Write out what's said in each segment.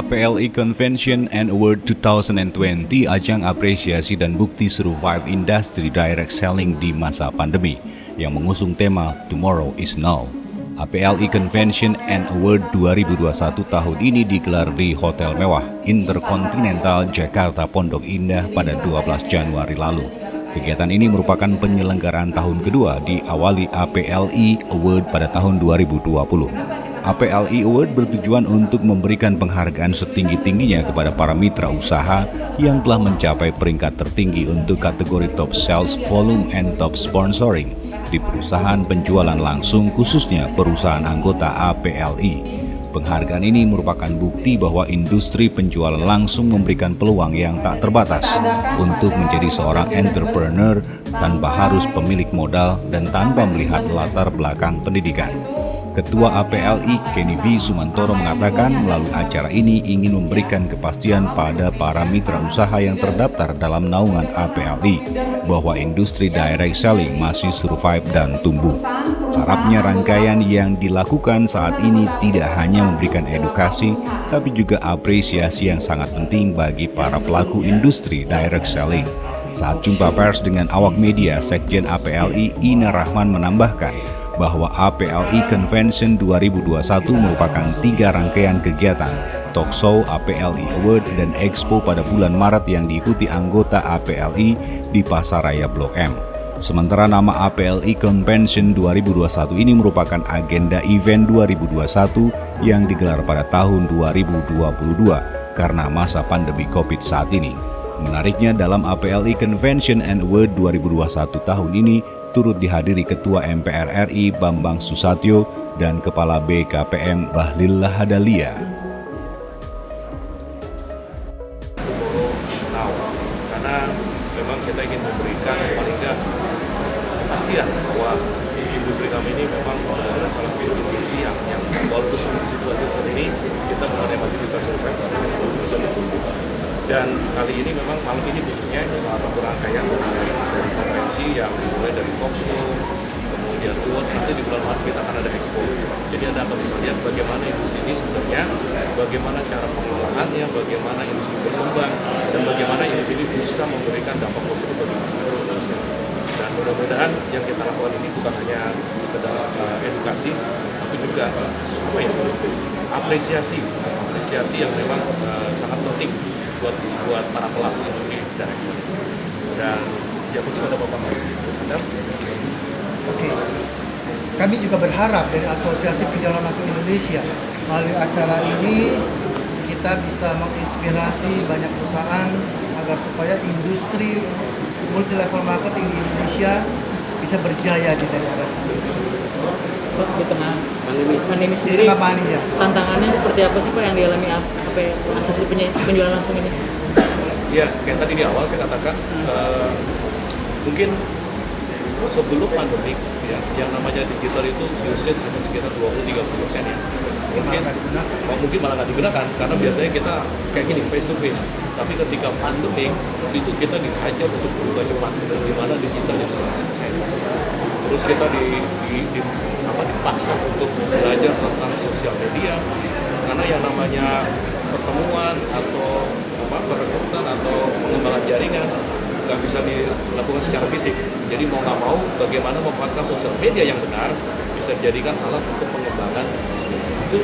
APLI Convention and Award 2020 ajang apresiasi dan bukti survive industri direct selling di masa pandemi yang mengusung tema Tomorrow is Now. APLI Convention and Award 2021 tahun ini digelar di Hotel Mewah Intercontinental Jakarta Pondok Indah pada 12 Januari lalu. Kegiatan ini merupakan penyelenggaraan tahun kedua diawali APLI Award pada tahun 2020. APLI Award bertujuan untuk memberikan penghargaan setinggi-tingginya kepada para mitra usaha yang telah mencapai peringkat tertinggi untuk kategori Top Sales Volume and Top Sponsoring di perusahaan penjualan langsung, khususnya perusahaan anggota APLI. Penghargaan ini merupakan bukti bahwa industri penjualan langsung memberikan peluang yang tak terbatas untuk menjadi seorang entrepreneur tanpa harus pemilik modal dan tanpa melihat latar belakang pendidikan. Ketua APLI Kenny V. Sumantoro mengatakan melalui acara ini ingin memberikan kepastian pada para mitra usaha yang terdaftar dalam naungan APLI bahwa industri direct selling masih survive dan tumbuh. Harapnya rangkaian yang dilakukan saat ini tidak hanya memberikan edukasi, tapi juga apresiasi yang sangat penting bagi para pelaku industri direct selling. Saat jumpa pers dengan awak media, Sekjen APLI Ina Rahman menambahkan bahwa APLI Convention 2021 merupakan 3 rangkaian kegiatan, Talkshow, APLI Award, dan Expo pada bulan Maret yang diikuti anggota APLI di Pasaraya Blok M. Sementara nama APLI Convention 2021 ini merupakan agenda event 2021 yang digelar pada tahun 2022 karena masa pandemi COVID saat ini. Menariknya, dalam APLI Convention and Award 2021 tahun ini turut dihadiri Ketua MPR RI Bambang Susatyo dan Kepala BKPM Bahlil Lahadalia. Karena memang kita ingin memberikan paling tidak kepastian bahwa industri kami ini memang adalah salah satu industri yang walaupun di situasi seperti ini kita mengenai masih bisa survive bisa bertumbuh. Dan kali ini memang malam ini khususnya salah satu rangkaian dari konferensi yang dimulai dari talkshow, kemudian tour, nanti di bulan Maret kita akan ada expo. Jadi Anda akan bisa lihat bagaimana industri ini sebenarnya, bagaimana cara pengolahannya, bagaimana industri berkembang, dan bagaimana industri ini bisa memberikan dampak positif bagi masyarakat Indonesia. Dan mudah-mudahan yang kita lakukan ini bukan hanya sekedar edukasi, tapi juga apresiasi yang memang sangat penting buat para pelaku industri direct selling. Dan ya mungkin ada Bapak Adam. Oke. Kami juga berharap dari Asosiasi Penjualan Langsung Indonesia melalui acara ini kita bisa menginspirasi banyak perusahaan agar supaya industri multi level marketing di Indonesia bisa berjaya di daerah sendiri. Di tengah pandemi sendiri, tantangannya seperti apa sih Pak yang dialami asosiasi penjualan langsung ini? Ya, kayak tadi di awal saya katakan mungkin sebelum pandemi ya, yang namanya digital itu usage hanya sekitar 20-30% ya. Mungkin malah nggak digunakan karena biasanya kita kayak gini face to face. Tapi ketika pandemi itu kita dihajar untuk berubah cepat, di mana digital jadi 100%. Terus kita dipaksa untuk belajar tentang sosial media karena yang namanya pertemuan atau perekrutan atau pengembangan jaringan nggak bisa dilakukan secara fisik. Jadi mau nggak mau bagaimana memanfaatkan sosial media yang benar bisa dijadikan alat untuk pengembangan bisnis. Itu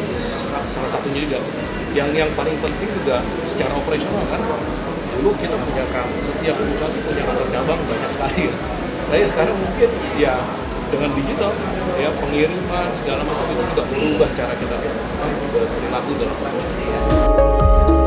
salah satunya juga. Yang paling penting juga secara operasional kan dulu kita punya setiap perusahaan punya kantor cabang banyak sekali. Nah ya sekarang mungkin ya dengan digital ya pengiriman segala macam itu juga berubah cara kita berperilaku dalam perusahaan.